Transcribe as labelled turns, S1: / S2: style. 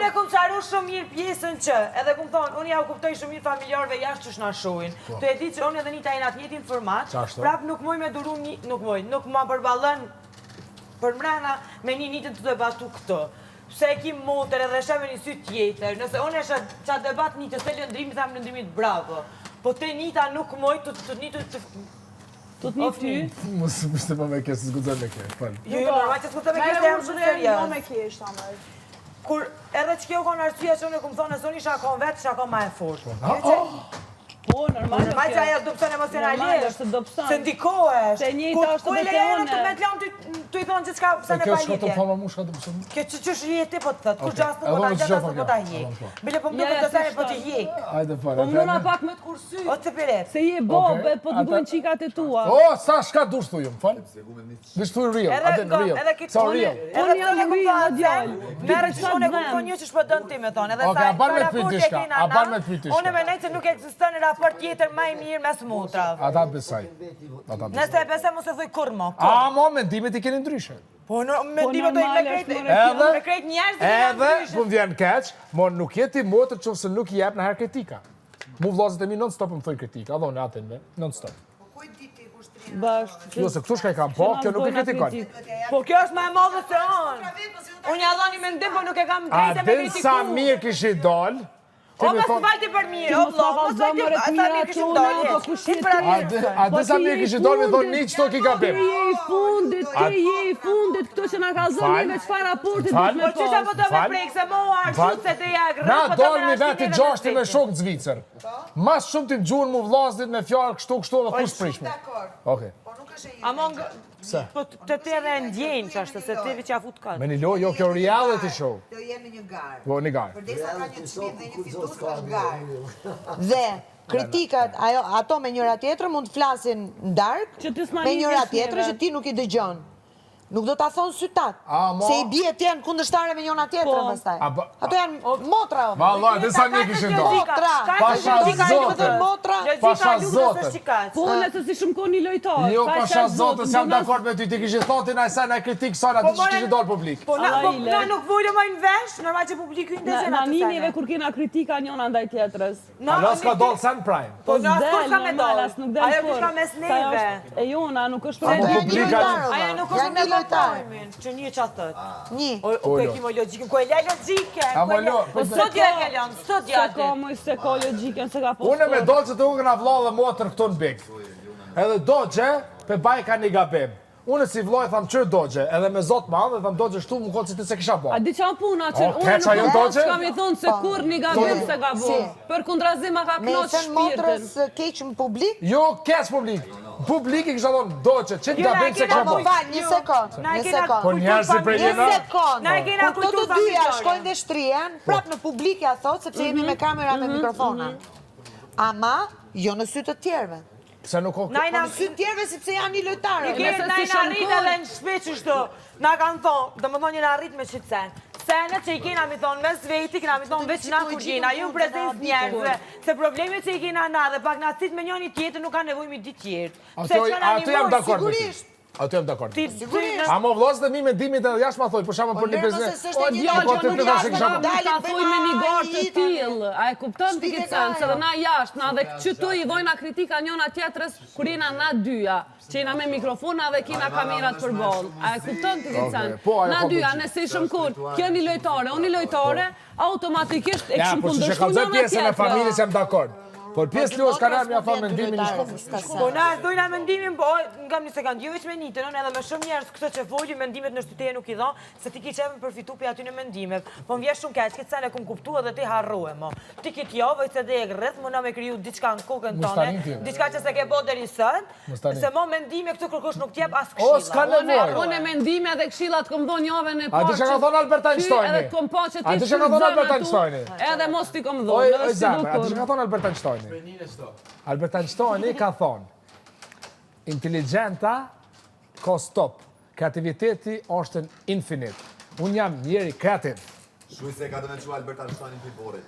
S1: Unë e kom qaru shumë mirë pjesën që, edhe kom thonë, unë ja u kuptoj shumë mirë familjarëve jashtë që shna shohin. Të e di që unë edhe një tajnë atë njëtin format, prap nuk moj me duru nuk ma përballën për mrena me një njëtën të debatu këtë. Pse e kim motër edhe sheme një sy tjetër, nëse unë e qa debat një të se lëndrimi, tham lëndrimit bravo. Po të njëta nuk moj të një të...
S2: Të një ty?
S3: Mos të po me kjesë, s'gudzën me kje, falë.
S1: Jo, normal që s'gudzën me kjesë, jam shumë serios.
S2: Me kjesë, tamaj.
S1: Kur edhe që kjo konë arsye që unë e këmë thonë, nësë unë isha konë vetë, isha konë ma e fort.
S2: Po, normal.
S1: Normal që ajo dopson emocionalisht.
S2: Dopson.
S1: Se ndikohesh.
S2: Se njëta është
S1: të
S2: betone.
S1: Ku me të lanë të i thonë që s'ka pëse me
S3: Kjo
S1: pa
S3: shko të
S1: lidhje.
S3: fama mu shka të pësëm?
S1: Kjo që është jeti po të thëtë, kur gjasë nuk po ta gjata së po ta hjek. Bile po më duke të thënë po të hjek.
S3: Ajde fare.
S2: Po mëna pak me të kursy.
S1: O të piret.
S2: Se je bobe, po të bujnë qikat e tua.
S3: O, sa shka dush të jumë, falë? Vish të real, atë në real. Sa real.
S1: Edhe të në këmë thonë djallë. Merë që unë e këmë thonë një që shpë dënë ti me thonë.
S3: Oke, a ban me të pyt ishka, a ban me të pyt ishka.
S1: Unë e menaj që nuk eksistën në raport tjetër ma i mirë mes motrave.
S3: Ata besaj.
S1: Nëse e besaj mos e thuj kur mo.
S3: A, mo, mendimet i keni ndryshe.
S1: Po, mendimet do i me krejt njerës dhe
S3: Edhe, ku më vjen keq, mo nuk jeti motër që se nuk jep në her kritika. Mu vllazët e mi non-stop më thoi kritika, adhone atin me, non-stop. Jo, se këtu shka i kam po, kjo nuk e kritikon.
S1: Po kjo është ma e madhe se onë. Unë ja dhoni mendim, po nuk e kam
S3: A
S1: drejtë me
S3: din sa
S1: kritiku.
S3: mirë kishi dal,
S1: O, mos të falti për mirë, o, vlo, mos të falti për mirë kishim dalje. Si për mirë.
S3: a din sa mirë kishi dal me thonë një qëto ki gabim.
S2: Ke je i fundit, këto që nga ka zonë neve qëfar raportit
S3: Fal.
S2: dush me
S1: Po që sa po të me
S3: Fal.
S1: prejkë, se mo arshut se të ja grë,
S3: Na
S1: po të me
S3: dolmi
S1: ashtin
S3: veti
S1: e në
S3: gjashti me
S1: vështetin.
S3: shok Zvicër. Mas shumë ti gjurë mu vllazit me fjalë kështu dhe kush prishme. Okej.
S1: Amon, po të të edhe ndjenë që ashtë, se të vi që a fut kanë.
S3: Me një loj, jo kjo reality show.
S4: Do jemi një garë.
S3: Po, një garë.
S4: Përdesa ka një çmim dhe një fitus është garë. Dhe kritikat, ato me njëra tjetrën mund të flasin dark,
S2: Që ti s'ma
S4: me njëra
S2: njëhesh
S4: tjetrën
S2: neve.
S4: që ti nuk i dëgjon. Nuk do ta thonë sytat.
S3: A, mo?
S4: Se i bie të janë kundërshtare me njëra tjetrën pastaj. Ato janë motra. o.
S3: Vallaj, dhe sa mirë kishin dal.
S4: Motra.
S3: Pasha zote.
S4: Motra.
S3: Pasha zote.
S2: Po, nëse si shumë ko një lojtar.
S3: Jo, pasha zote, s'jam dakord me ty, ti kishin thotin a sa na kritik sa na ti që kishin dal publik.
S1: Po na nuk vojnë më në vesh, normal që publiku i ndezhen
S2: Na
S1: atë
S2: ninive
S1: sene.
S2: kur kena kritika njona ndaj tjetrës.
S3: Alas ka dal sen prime.
S1: Po na
S2: Del,
S1: s'ka me
S2: normal,
S1: dal.
S2: as nuk del
S1: Ajo
S2: kur.
S1: kishka mes
S2: Sa
S1: neve.
S2: është- E jona, nuk është
S3: Apo
S2: për
S3: publika-
S1: Ajo nuk është
S4: Janë
S1: me
S4: një lojtar.
S1: lojtarë. Që një që thët.
S4: Një.
S1: O, ku e kimo logikën, ku e lej logikën.
S3: A, mo, lo,
S1: Po sot ja e kalon, sot ja
S2: Se ka moj se ka logikën, se ka po.
S3: Unë me do që të unë nga vla dhe motër këtu në big. Edhe dogje, pe baj ka një gabim. Unë si vloj tham qërë dogje, edhe me zot ma dhe tham dogje shtu më konë si ti se kisha bo.
S2: A di qa puna që
S3: O, keqa jo dogje?
S2: Që kam i thonë se kur një gabim se ka bo. Për kundrazima ka
S4: Me
S2: knoq
S4: thënë
S2: shpirtin.
S4: motrës keq në publik.
S3: Jo, kes publik. Publik i kisha thonë dogje, që
S1: Jo,
S3: gabim se kisha
S4: Po
S3: bo.
S4: val, një sekond.
S1: Na e
S4: Një
S1: kena
S4: sekond.
S3: Po njerëzi prej
S4: Një
S3: jena.
S4: sekond.
S1: Na e kena
S4: Kur këto
S1: kujtu
S4: të dyja
S1: familjare.
S4: shkojnë dhe shtrihen, prap në publik ja thot, sepse jemi me kamera me mikrofona. Ama, jo në sy të tjerëve.
S3: Pse nuk o...
S4: Po në sy të tjerëve sepse janë një lojtarë.
S1: Një kërë na i në arrit edhe në shpe që shto. Na kanë thonë, dhe më thonë një në arrit me qëtësen. Senet që i kena mi thonë mes veti, kena mi thonë veç na kur gjena, ju prezencë njerëzve. Se problemet që i kena na dhe pak na cit me njëni tjetër nuk ka nevoj mi di tjertë.
S3: Ato jam dakord me ty. Ato jam dakord.
S1: Sigurisht.
S3: A mo vllazët e mi me dimit edhe jashtë ma thoj, për shama për një biznes.
S2: O djallë
S3: Po,
S2: që
S3: ti
S2: nuk
S3: përda se
S2: jashtë
S3: kisha
S2: nga
S3: po.
S2: ta thuj me një garë të tillë. A e kupton të këtë sen, se dhe na jashtë, na dhe qëtu i dhojna kritika njona tjetërës, kur jena na dyja, që jena me mikrofona dhe kina kamerat për bolë. A e kupton të këtë sen? Na dyja, nëse i shëmkun, kjo një lojtare, unë një lojtare, automatikisht e
S3: Ja,
S2: këshëm
S3: po që
S2: kundërshku
S3: shkallëzoj
S2: njona
S3: pjesën e
S2: tjetërë.
S3: familjes jam dakord. Por pjesë Ljosh Karam ja thonë mendimin i shkollës.
S1: Po na e dojna mendimin, po ngam një sekund, jo veç me nitën, unë edhe me shumë njerëz këtë që folin mendimet në shtëteje nuk i dhon, se ti ki qeven përfitu për aty në mendimet. Po më vjen shumë keq, këtë sen e kum kuptu edhe ti harrue mo. Ti ki t'javë, se dhe e rreth, më na me kriju diçka në kokën tone, diçka që se ke bo deri sot, se mo mendime këtë kërkosh nuk t'jep as
S3: O, s'ka
S1: këshilla.
S3: nevojë.
S2: Unë e mendime dhe këshillat kom dhonë javën e
S3: A
S2: parë.
S3: ti që ka thonë Albert Einsteini?
S2: Edhe kom pa që
S3: A
S2: ti
S3: ti që ka thonë Albert Einsteini?
S2: Edhe mos ti kom
S3: Oj,
S2: dhonë.
S3: oj, zemë, a ti që ka thonë Albert Einsteini? Albert Einsteini ka thonë, inteligenta ka stop, kreativiteti është infinit. Unë jam njeri kreativ.
S5: Shuj se ka të me qua Albert Einsteinin për borit.